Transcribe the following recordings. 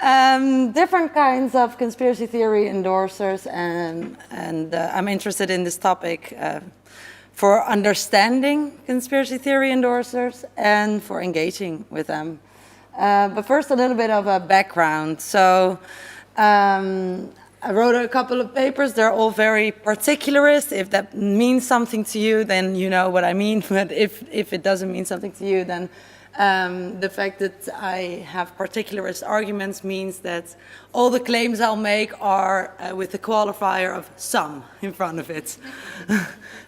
Different kinds of conspiracy theory endorsers, and I'm interested in this topic for understanding conspiracy theory endorsers and for engaging with them. But first, a little bit of a background. So I wrote a couple of papers. They're all very particularist. If that means something to you, then you know what I mean. But if it doesn't mean something to you, then the fact that I have particularist arguments means that all the claims I'll make are with the qualifier of some in front of it.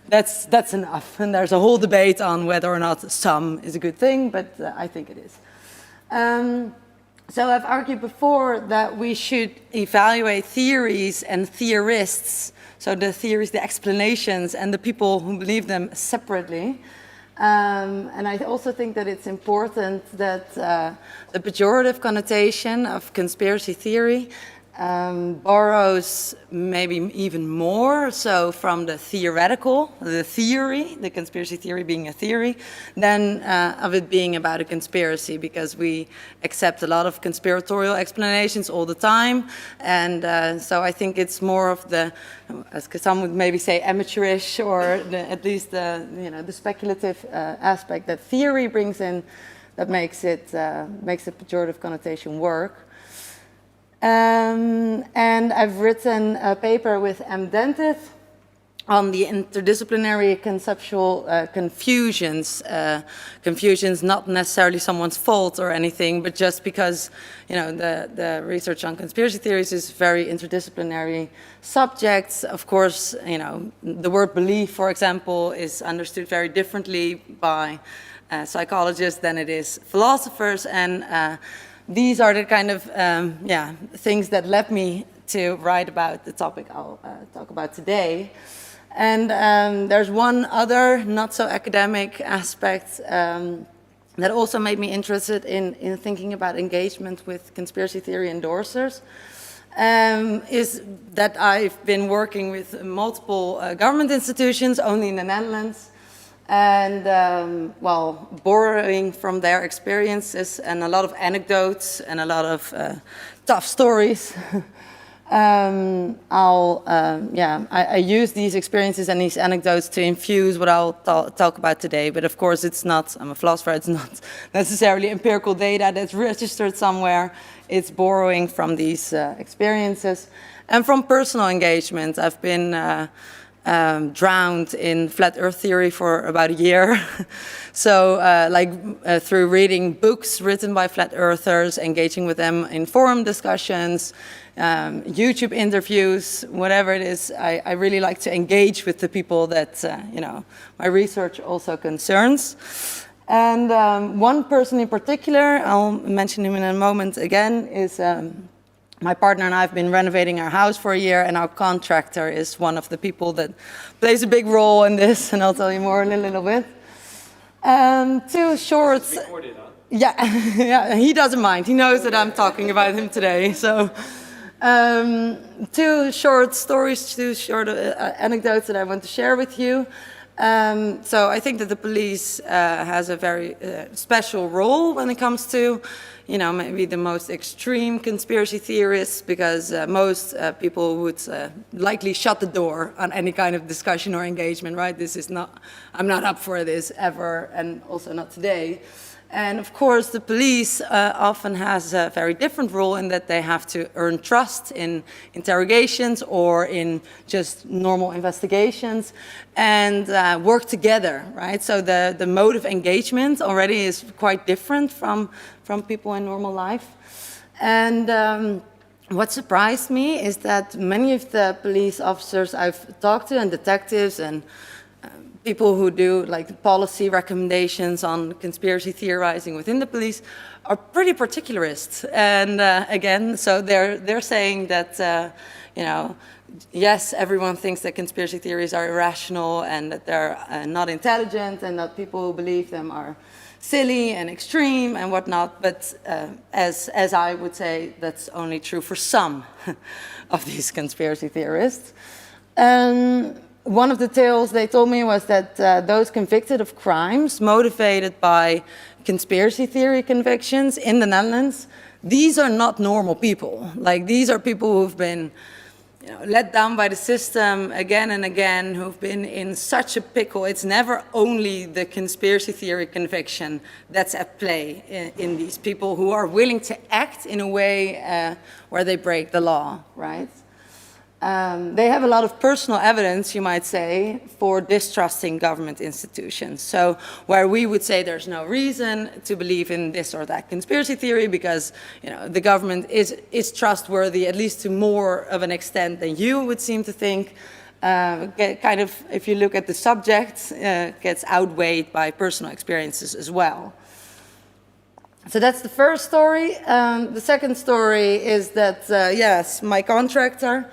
That's enough. And there's a whole debate on whether or not some is a good thing, but I think it is. So I've argued before that we should evaluate theories and theorists, so the theories, the explanations, and the people who believe them separately. And I also think that it's important that the pejorative connotation of conspiracy theory borrows maybe even more so from the theoretical, the theory, the conspiracy theory being a theory, than of it being about a conspiracy, because we accept a lot of conspiratorial explanations all the time. And so I think it's more of the, as Cassam would maybe say, amateurish, or at least the, the speculative aspect that theory brings in that makes the pejorative connotation work. And I've written a paper with M. Dentith on the interdisciplinary conceptual confusions. Confusions not necessarily someone's fault or anything, but just because the research on conspiracy theories is very interdisciplinary subjects. Of course, the word belief, for example, is understood very differently by psychologists than it is philosophers, and these are the kind of things that led me to write about the topic I'll talk about today. And there's one other not so academic aspect that also made me interested in thinking about engagement with conspiracy theory endorsers, is that I've been working with multiple government institutions only in the Netherlands, and borrowing from their experiences and a lot of anecdotes and a lot of tough stories. I use these experiences and these anecdotes to infuse what I'll talk about today. But of course, it's not, I'm a philosopher, it's not necessarily empirical data that's registered somewhere. It's borrowing from these experiences and from personal engagement. I've been drowned in flat earth theory for about a year. So through reading books written by flat earthers, engaging with them in forum discussions, YouTube interviews, whatever it is, I really like to engage with the people that my research also concerns. And one person in particular, I'll mention him in a moment again, is my partner and I have been renovating our house for a year, and our contractor is one of the people that plays a big role in this, and I'll tell you more in a little bit. Two shorts. Recorded, huh? Yeah, he doesn't mind. He knows that I'm talking about him today. So, two short stories, two short anecdotes that I want to share with you. So I think that the police has a very special role when it comes to maybe the most extreme conspiracy theorists, because most people would likely shut the door on any kind of discussion or engagement, right? I'm not up for this ever, and also not today. And of course, the police often has a very different role in that they have to earn trust in interrogations or in just normal investigations and work together, right? So the mode of engagement already is quite different from people in normal life. And what surprised me is that many of the police officers I've talked to, and detectives and people who do policy recommendations on conspiracy theorizing within the police, are pretty particularist. And again, so they're saying that yes, everyone thinks that conspiracy theories are irrational and that they're not intelligent, and that people who believe them are silly and extreme and whatnot. But as I would say, that's only true for some of these conspiracy theorists. One of the tales they told me was that those convicted of crimes motivated by conspiracy theory convictions in the Netherlands, these are not normal people. Like, these are people who've been let down by the system again and again, who've been in such a pickle. It's never only the conspiracy theory conviction that's at play in these people who are willing to act in a way where they break the law, right? They have a lot of personal evidence, you might say, for distrusting government institutions. So where we would say there's no reason to believe in this or that conspiracy theory because the government is trustworthy, at least to more of an extent than you would seem to think, kind of, if you look at the subject, gets outweighed by personal experiences as well. So that's the first story. The second story is that, yes, my contractor,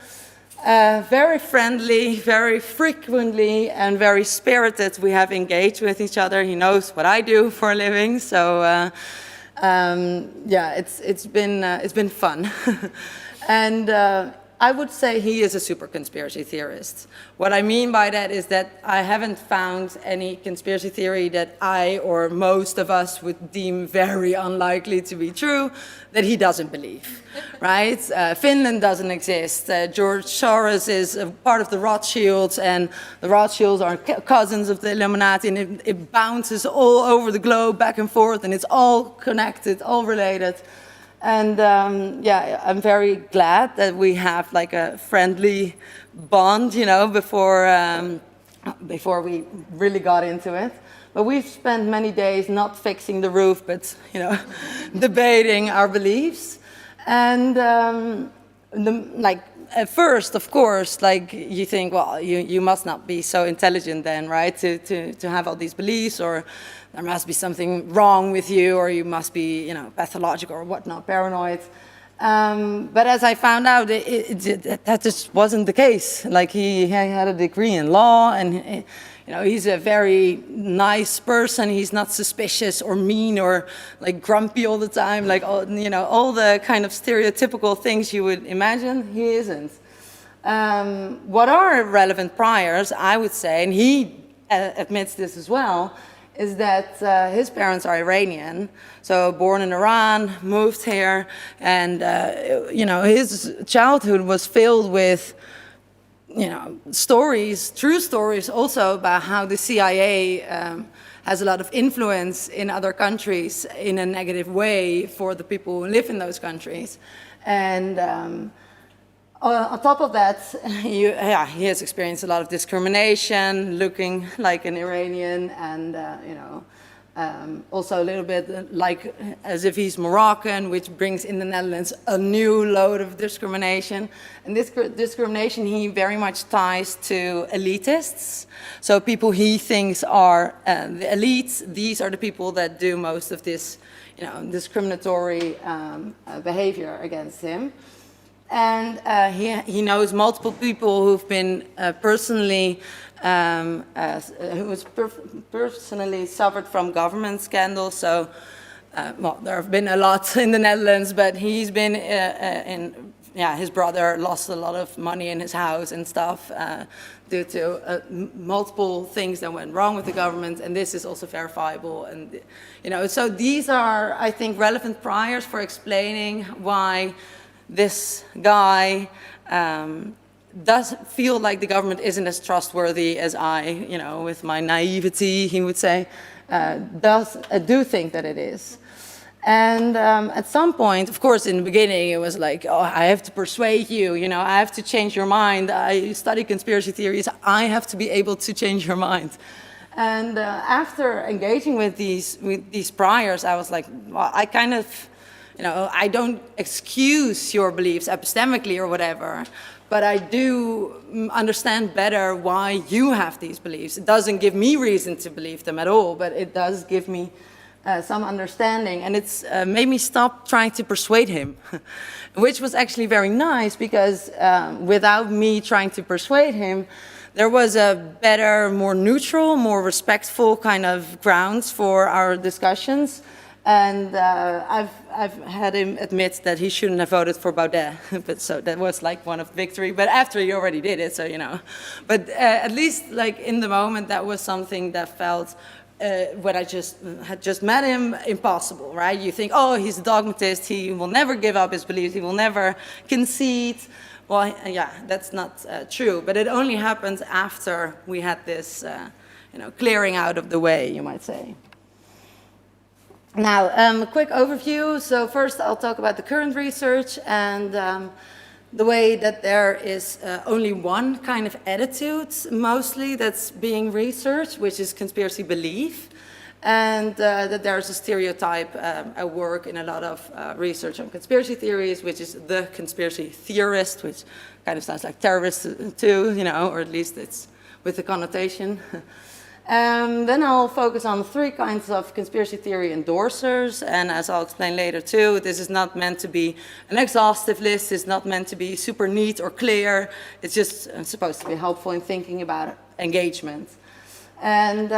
very friendly, very frequently, and very spirited. We have engaged with each other. He knows what I do for a living, so yeah, it's been fun. And I would say he is a super conspiracy theorist. What I mean by that is that I haven't found any conspiracy theory that I or most of us would deem very unlikely to be true that he doesn't believe, right? Finland doesn't exist. George Soros is a part of the Rothschilds, and the Rothschilds are cousins of the Illuminati, and it bounces all over the globe, back and forth, and it's all connected, all related. And yeah, I'm very glad that we have like a friendly bond, before we really got into it. But we've spent many days not fixing the roof, but debating our beliefs. And at first, of course, like you think, well, you must not be so intelligent then, right, to have all these beliefs, or there must be something wrong with you, or you must be, pathological or whatnot, paranoid. But as I found out, that just wasn't the case. Like he had a degree in law, and he's a very nice person. He's not suspicious or mean or like grumpy all the time, like all the kind of stereotypical things you would imagine. He isn't. What are relevant priors, I would say, and he admits this as well, is that his parents are Iranian, so born in Iran, moved here, and his childhood was filled with stories, true stories also about how the CIA has a lot of influence in other countries in a negative way for the people who live in those countries. And on top of that, he has experienced a lot of discrimination, looking like an Iranian, and also a little bit like as if he's Moroccan, which brings in the Netherlands a new load of discrimination. And this discrimination he very much ties to elitists. So people he thinks are the elites. These are the people that do most of this, discriminatory behavior against him. And he knows multiple people who've been personally suffered from government scandals. So, there have been a lot in the Netherlands, but he's been his brother lost a lot of money in his house and stuff due to multiple things that went wrong with the government, and this is also verifiable. And so these are, I think, relevant priors for explaining why this guy does feel like the government isn't as trustworthy as I, with my naivety, he would say, do think that it is. And at some point, of course, in the beginning, it was like, oh, I have to persuade you, I have to change your mind. I study conspiracy theories. I have to be able to change your mind. And after engaging with these priors, I was like, well, I kind of, I don't excuse your beliefs epistemically or whatever, but I do understand better why you have these beliefs. It doesn't give me reason to believe them at all, but it does give me some understanding, and it's made me stop trying to persuade him, which was actually very nice, because without me trying to persuade him, there was a better, more neutral, more respectful kind of grounds for our discussions. And I've had him admit that he shouldn't have voted for Baudet, but so that was like one of victory. But after he already did it, so But at least like in the moment, that was something that felt when I had just met him, impossible, right? You think, oh, he's a dogmatist, he will never give up his beliefs, he will never concede. Well, yeah, that's not true, but it only happens after we had this, clearing out of the way, you might say. Now, a quick overview. So first I'll talk about the current research and the way that there is only one kind of attitude, mostly, that's being researched, which is conspiracy belief, and that there's a stereotype at work in a lot of research on conspiracy theories, which is the conspiracy theorist, which kind of sounds like terrorist too, or at least it's with the connotation. Then I'll focus on 3 kinds of conspiracy theory endorsers, and as I'll explain later too, this is not meant to be an exhaustive list, it's not meant to be super neat or clear, it's just supposed to be helpful in thinking about engagement. And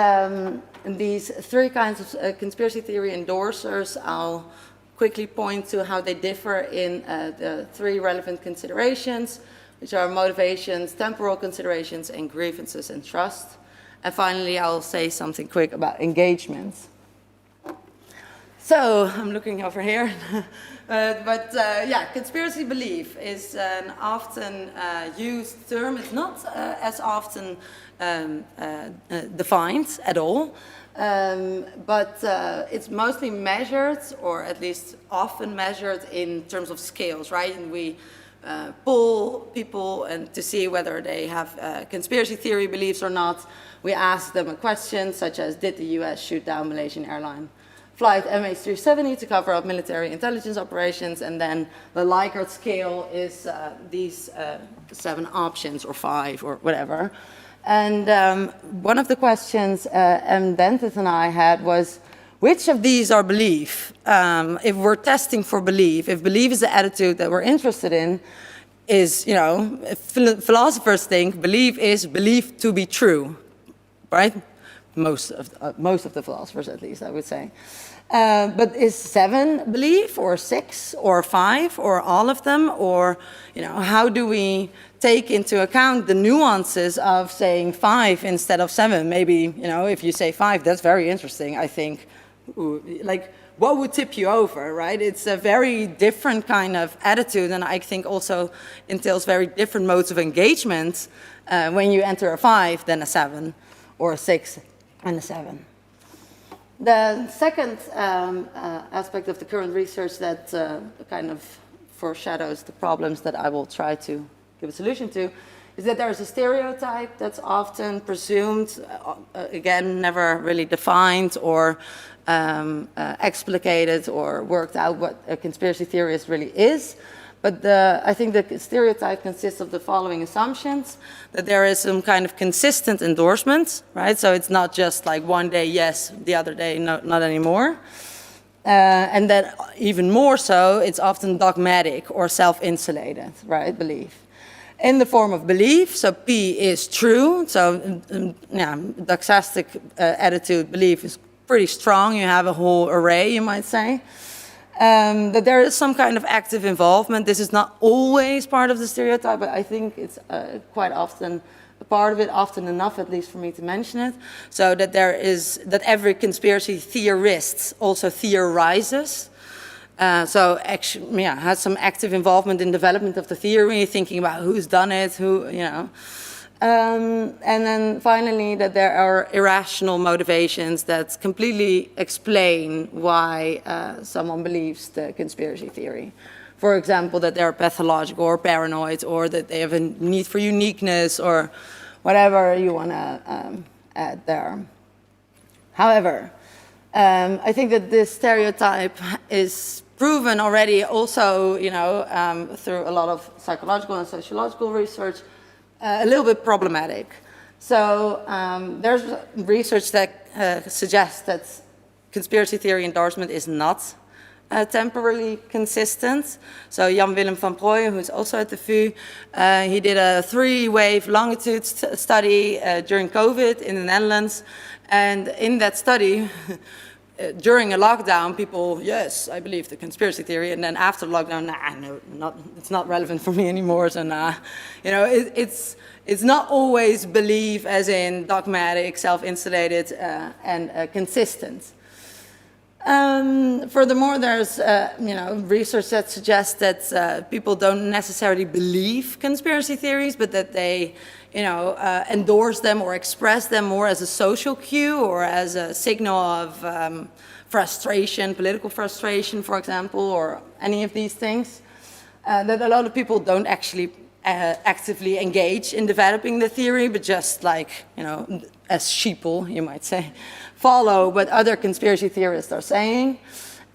these 3 kinds of conspiracy theory endorsers, I'll quickly point to how they differ in the 3 relevant considerations, which are motivations, temporal considerations, and grievances and trust. And finally, I'll say something quick about engagement. So, I'm looking over here. Yeah, conspiracy belief is an often used term. It's not as often defined at all, but it's mostly measured, or at least often measured in terms of scales, right? And we poll people and to see whether they have conspiracy theory beliefs or not. We ask them a question such as, did the US shoot down Malaysian airline flight MH370 to cover up military intelligence operations? And then the Likert scale is these 7 options, or 5, or whatever. And one of the questions M. Dentis and I had was, which of these are belief? If we're testing for belief, if belief is the attitude that we're interested in, is, philosophers think belief is believed to be true, right? Most of the philosophers, at least, I would say. But is 7 belief, or 6, or 5, or all of them? Or, how do we take into account the nuances of saying 5 instead of 7? Maybe, if you say 5, that's very interesting, I think. Ooh, like, what would tip you over, right? It's a very different kind of attitude, and I think also entails very different modes of engagement when you enter a 5 than a 7, or a 6 and a 7. The second aspect of the current research that kind of foreshadows the problems that I will try to give a solution to is that there's a stereotype that's often presumed, again, never really defined or explicated or worked out what a conspiracy theorist really is. But I think the stereotype consists of the following assumptions: that there is some kind of consistent endorsement, right? So it's not just like one day yes, the other day no, not anymore. And that even more so, it's often dogmatic or self-insulated, right, belief. In the form of belief, so P is true, so yeah, doxastic attitude, belief is pretty strong. You have a whole array, you might say. That there is some kind of active involvement. This is not always part of the stereotype, but I think it's quite often a part of it, often enough at least for me to mention it. So that that every conspiracy theorist also theorizes. So actually, yeah, has some active involvement in development of the theory, thinking about who's done it, who, and then finally, that there are irrational motivations that completely explain why someone believes the conspiracy theory. For example, that they're pathological or paranoid, or that they have a need for uniqueness, or whatever you want to add there. However, I think that this stereotype is proven already also, through a lot of psychological and sociological research, a little bit problematic. So there's research that suggests that conspiracy theory endorsement is not temporally consistent. So Jan Willem van Prooijen, who's also at the VU, he did a 3-wave longitude study during COVID in the Netherlands. And in that study, during a lockdown, people, yes, I believe the conspiracy theory, and then after lockdown, nah, no, it's not relevant for me anymore, so nah. You know, it's not always belief as in dogmatic, self-installated, and consistent. Furthermore, there's research that suggests that people don't necessarily believe conspiracy theories, but that they endorse them or express them more as a social cue or as a signal of frustration, political frustration, for example, or any of these things. That a lot of people don't actually actively engage in developing the theory, but just as sheeple, you might say, follow what other conspiracy theorists are saying.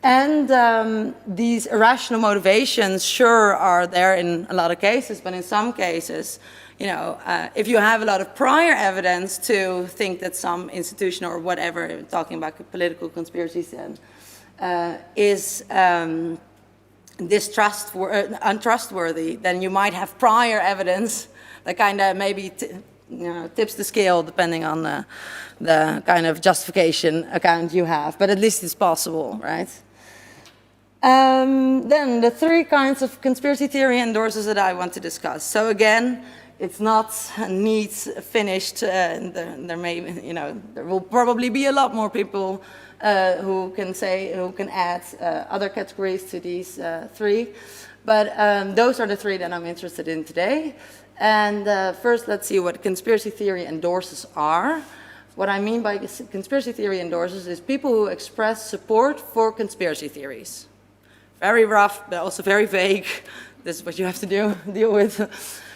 And these irrational motivations sure are there in a lot of cases, but in some cases, if you have a lot of prior evidence to think that some institution or whatever, talking about political conspiracies, is untrustworthy, then you might have prior evidence that kind of maybe tips the scale depending on the kind of justification account you have, but at least it's possible, right? Then the three kinds of conspiracy theory endorsers that I want to discuss. So again, it's not neat, finished. There will probably be a lot more people who can add other categories to these three. But those are the three that I'm interested in today. And first, let's see what conspiracy theory endorsers are. What I mean by conspiracy theory endorsers is people who express support for conspiracy theories. Very rough, but also very vague. This is what you have to deal with.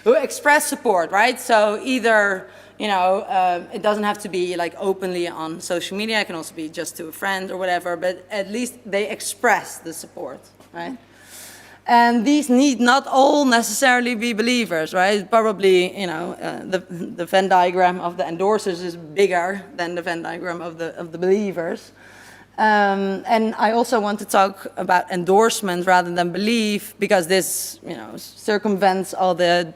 Who express support, right? So either, it doesn't have to be like openly on social media. It can also be just to a friend or whatever, but at least they express the support, right? And these need not all necessarily be believers, right? Probably, the Venn diagram of the endorsers is bigger than the Venn diagram of the believers. And I also want to talk about endorsement rather than belief, because this, circumvents all the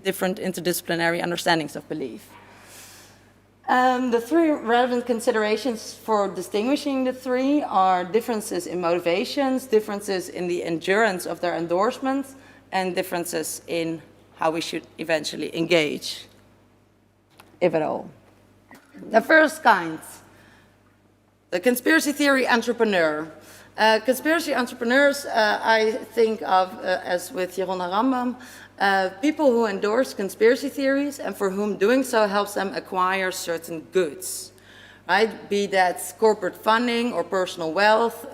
different interdisciplinary understandings of belief. The three relevant considerations for distinguishing the three are differences in motivations, differences in the endurance of their endorsement, and differences in how we should eventually engage, if at all. The first kind. The conspiracy theory entrepreneur. Conspiracy entrepreneurs, I think of as with Jeroen Rambam, people who endorse conspiracy theories and for whom doing so helps them acquire certain goods, right? Be that corporate funding or personal wealth,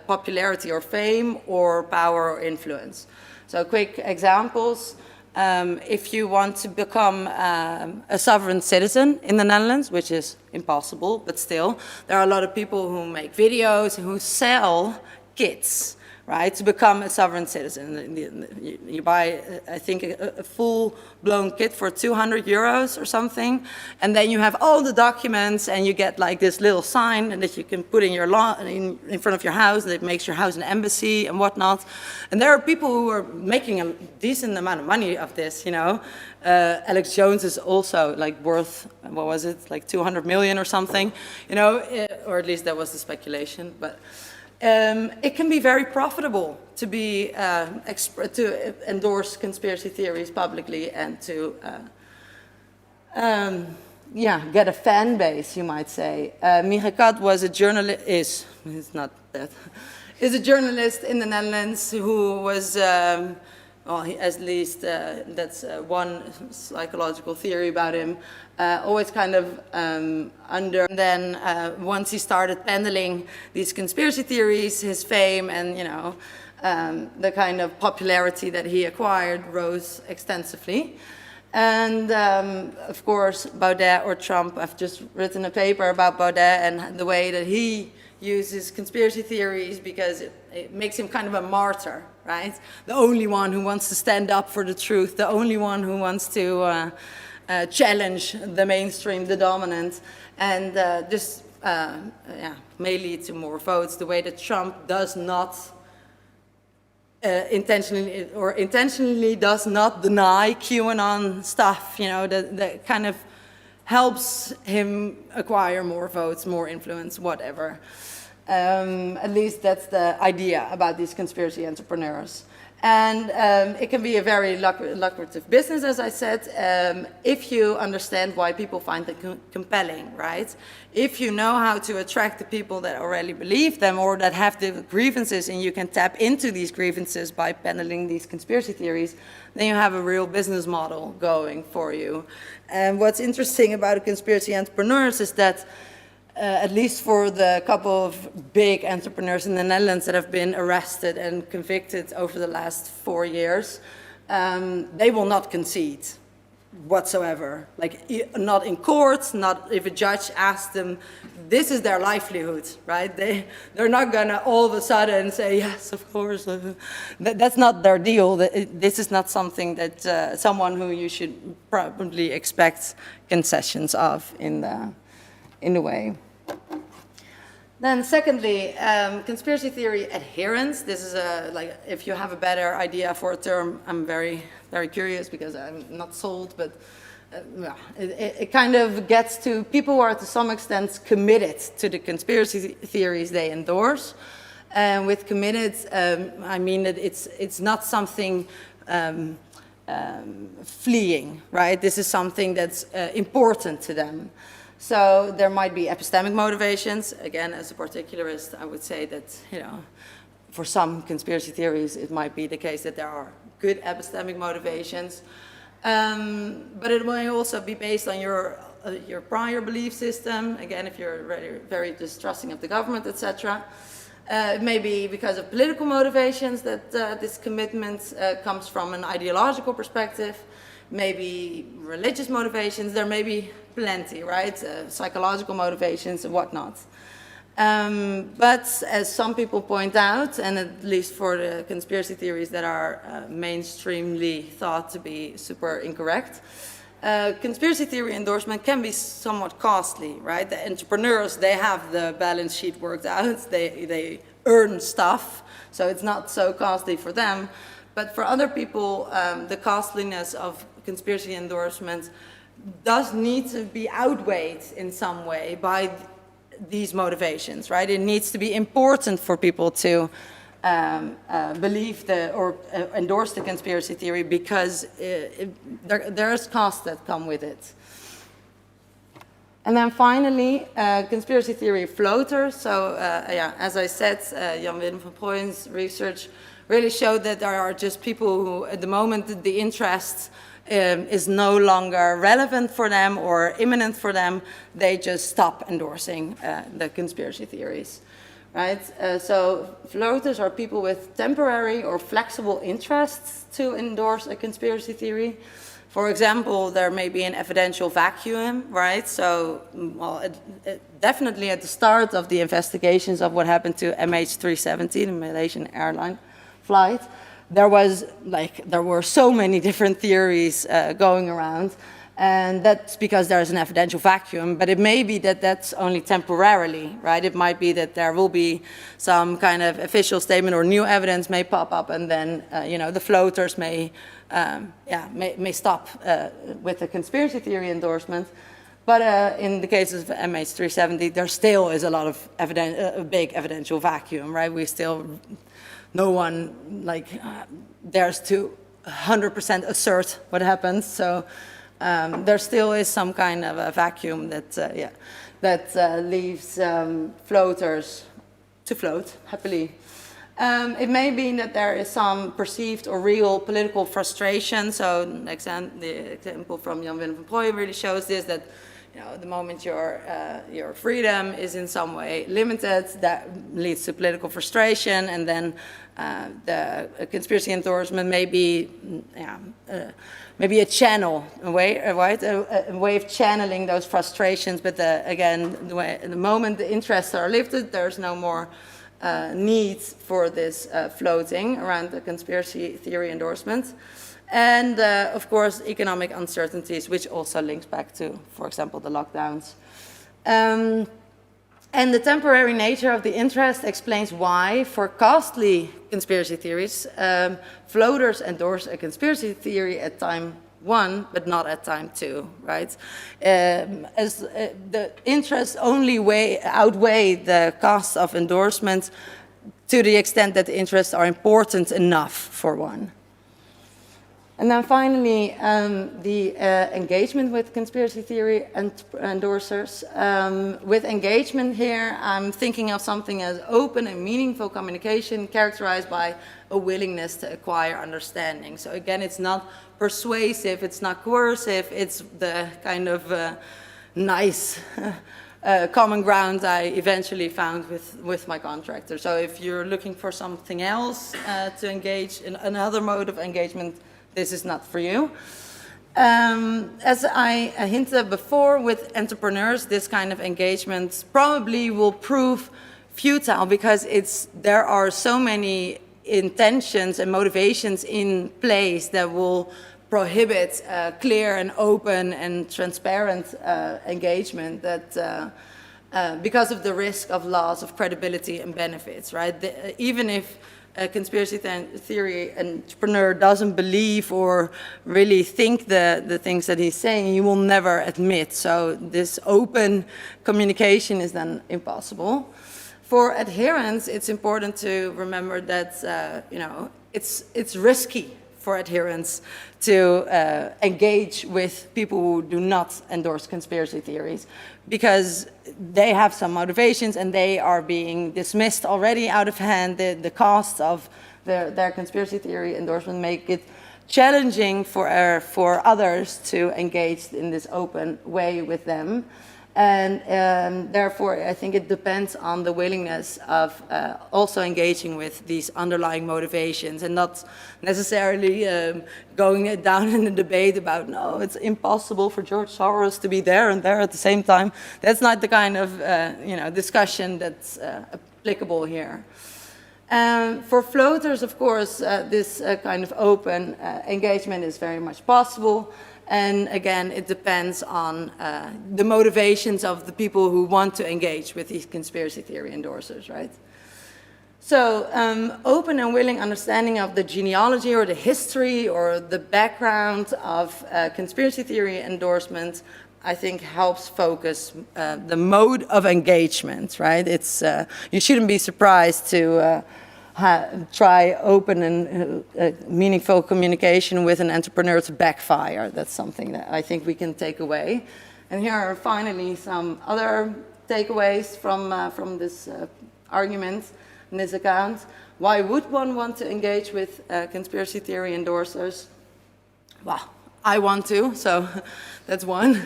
popularity or fame, or power or influence. So quick examples. If you want to become a sovereign citizen in the Netherlands, which is impossible, but still, there are a lot of people who make videos who sell kits, right, to become a sovereign citizen. You buy, I think, a full-blown kit for 200 euros or something, and then you have all the documents, and you get like this little sign that you can put in your in front of your house that makes your house an embassy and whatnot. And there are people who are making a decent amount of money of this, Alex Jones is also like worth, what was it, like 200 million or something, or at least that was the speculation, but it can be very profitable to to endorse conspiracy theories publicly and to get a fan base, you might say. Mirekat was a journalist, is not that, is a journalist in the Netherlands who was, at least that's one psychological theory about him, always kind of under. And then once he started peddling these conspiracy theories, his fame and, the kind of popularity that he acquired rose extensively. And of course, Baudet or Trump, I've just written a paper about Baudet and the way that he uses conspiracy theories because it makes him kind of a martyr, right? The only one who wants to stand up for the truth, the only one who wants to challenge the mainstream, the dominant, and this may lead to more votes. The way that Trump does not intentionally does not deny QAnon stuff, that kind of helps him acquire more votes, more influence, whatever. At least that's the idea about these conspiracy entrepreneurs. And it can be a very lucrative business, as I said, if you understand why people find it compelling, right? If you know how to attract the people that already believe them or that have the grievances, and you can tap into these grievances by peddling these conspiracy theories, then you have a real business model going for you. And what's interesting about conspiracy entrepreneurs is that at least for the couple of big entrepreneurs in the Netherlands that have been arrested and convicted over the last 4 years, they will not concede whatsoever. Like, not in court, not if a judge asks them. This is their livelihood, right? They're not gonna all of a sudden say, yes, of course. That's not their deal. This is not something that someone who you should probably expect concessions of in the way. Then secondly, conspiracy theory adherence. This is like, if you have a better idea for a term, I'm very, very curious because I'm not sold, but it kind of gets to people who are to some extent committed to the conspiracy theories they endorse. And with committed, I mean that it's not something fleeing, right? This is something that's important to them. So there might be epistemic motivations. Again, as a particularist, I would say that, for some conspiracy theories, it might be the case that there are good epistemic motivations. But it may also be based on your prior belief system. Again, if you're very distrusting of the government, etc. It may be because of political motivations that this commitment comes from an ideological perspective. Maybe religious motivations, there may be plenty, right? Psychological motivations and whatnot. But as some people point out, and at least for the conspiracy theories that are mainstreamly thought to be super incorrect, conspiracy theory endorsement can be somewhat costly, right? The entrepreneurs, they have the balance sheet worked out, they earn stuff, so it's not so costly for them. But for other people, the costliness of conspiracy endorsement does need to be outweighed in some way by these motivations, right? It needs to be important for people to believe or endorse the conspiracy theory because there's costs that come with it. And then finally, conspiracy theory floaters. So as I said, Jan-Willem van Prooijen's research really showed that there are just people who, at the moment, the interest is no longer relevant for them or imminent for them, they just stop endorsing the conspiracy theories, right? So floaters are people with temporary or flexible interests to endorse a conspiracy theory. For example, there may be an evidential vacuum, right? So, well, definitely at the start of the investigations of what happened to MH370, the Malaysian airline flight, there were so many different theories going around, and that's because there's an evidential vacuum, but it may be that that's only temporarily, right? It might be that there will be some kind of official statement or new evidence may pop up, and then, the floaters may stop with the conspiracy theory endorsement. But in the case of MH370, there still is a lot of a big evidential vacuum, right? No one dares to 100% assert what happens. So there still is some kind of a vacuum that leaves floaters to float happily. It may be that there is some perceived or real political frustration. So the example from Jan-Willem van Prooijen really shows this, that the moment your freedom is in some way limited, that leads to political frustration, and then the conspiracy endorsement may be maybe a channel, a way of channeling those frustrations. But the moment the interests are lifted, there's no more need for this floating around the conspiracy theory endorsement. And, of course, economic uncertainties, which also links back to, for example, the lockdowns. And the temporary nature of the interest explains why, for costly conspiracy theories, floaters endorse a conspiracy theory at time one, but not at time two, right? As the interests only outweigh the costs of endorsement to the extent that the interests are important enough for one. And then finally, the engagement with conspiracy theory and endorsers. With engagement here, I'm thinking of something as open and meaningful communication characterized by a willingness to acquire understanding. So again, it's not persuasive, it's not coercive, it's the kind of nice common ground I eventually found with my contractor. So if you're looking for something else to engage in another mode of engagement, this is not for you. As I hinted before, with entrepreneurs, this kind of engagement probably will prove futile because there are so many intentions and motivations in place that will prohibit clear and open and transparent engagement that because of the risk of loss of credibility and benefits, right? Even if a conspiracy theory entrepreneur doesn't believe or really think the things that he's saying, he will never admit. So this open communication is then impossible. For adherents, it's important to remember that it's risky for adherents to engage with people who do not endorse conspiracy theories because they have some motivations and they are being dismissed already out of hand. The costs of their conspiracy theory endorsement make it challenging for others to engage in this open way with them. And therefore, I think it depends on the willingness of also engaging with these underlying motivations and not necessarily going down in a debate about, no, it's impossible for George Soros to be there and there at the same time. That's not the kind of discussion that's applicable here. For floaters, of course, this kind of open engagement is very much possible. And again, it depends on the motivations of the people who want to engage with these conspiracy theory endorsers, right? So open and willing understanding of the genealogy or the history or the background of conspiracy theory endorsement, I think helps focus the mode of engagement, right? It's, you shouldn't be surprised to try open and meaningful communication with an entrepreneur to backfire. That's something that I think we can take away. And here are finally some other takeaways from this argument in this account. Why would one want to engage with conspiracy theory endorsers? Well, I want to, so that's one.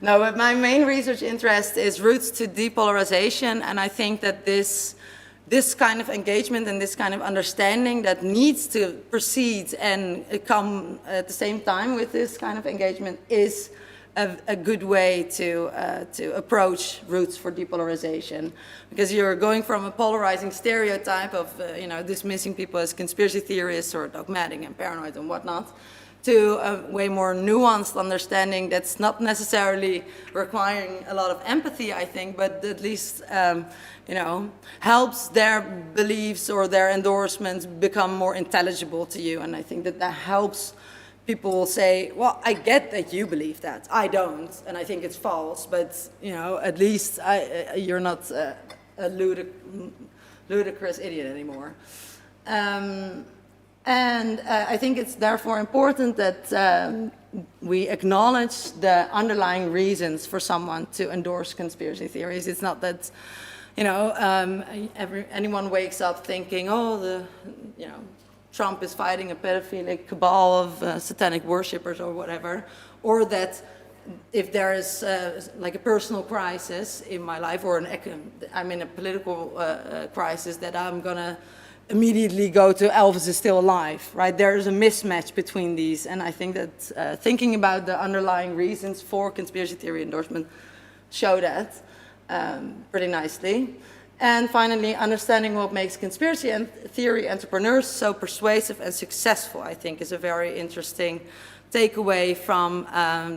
No, but my main research interest is routes to depolarization, and I think that this kind of engagement and this kind of understanding that needs to proceed and come at the same time with this kind of engagement is a good way to approach routes for depolarization, because you're going from a polarizing stereotype of dismissing people as conspiracy theorists or dogmatic and paranoid and whatnot, to a way more nuanced understanding that's not necessarily requiring a lot of empathy, I think, but at least helps their beliefs or their endorsements become more intelligible to you. And I think that helps people say, well, I get that you believe that. I don't, and I think it's false, but at least you're not a ludicrous idiot anymore. And I think it's therefore important that we acknowledge the underlying reasons for someone to endorse conspiracy theories. It's not that, anyone wakes up thinking, oh, Trump is fighting a pedophilic cabal of satanic worshippers or whatever, or that if there is like a personal crisis in my life or I'm in a political crisis, that I'm gonna immediately go to Elvis is still alive, right? There is a mismatch between these, and I think that thinking about the underlying reasons for conspiracy theory endorsement show that pretty nicely. And finally, understanding what makes conspiracy theory entrepreneurs so persuasive and successful, I think, is a very interesting takeaway from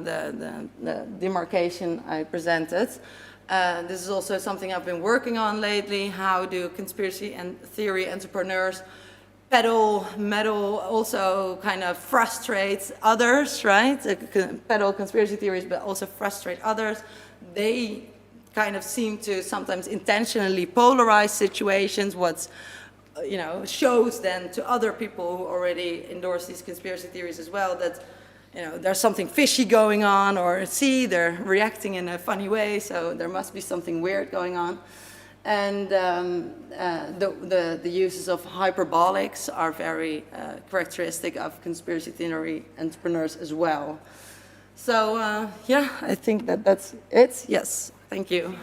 the demarcation I presented. This is also something I've been working on lately. How do conspiracy and theory entrepreneurs metal also kind of frustrates others, right? Peddle conspiracy theories, but also frustrate others. They kind of seem to sometimes intentionally polarize situations, what's, shows then to other people who already endorse these conspiracy theories as well that, there's something fishy going on, or see, they're reacting in a funny way, so there must be something weird going on. And the uses of hyperbolics are very characteristic of conspiracy theory entrepreneurs as well. So, yeah, I think that's it. Yes, thank you.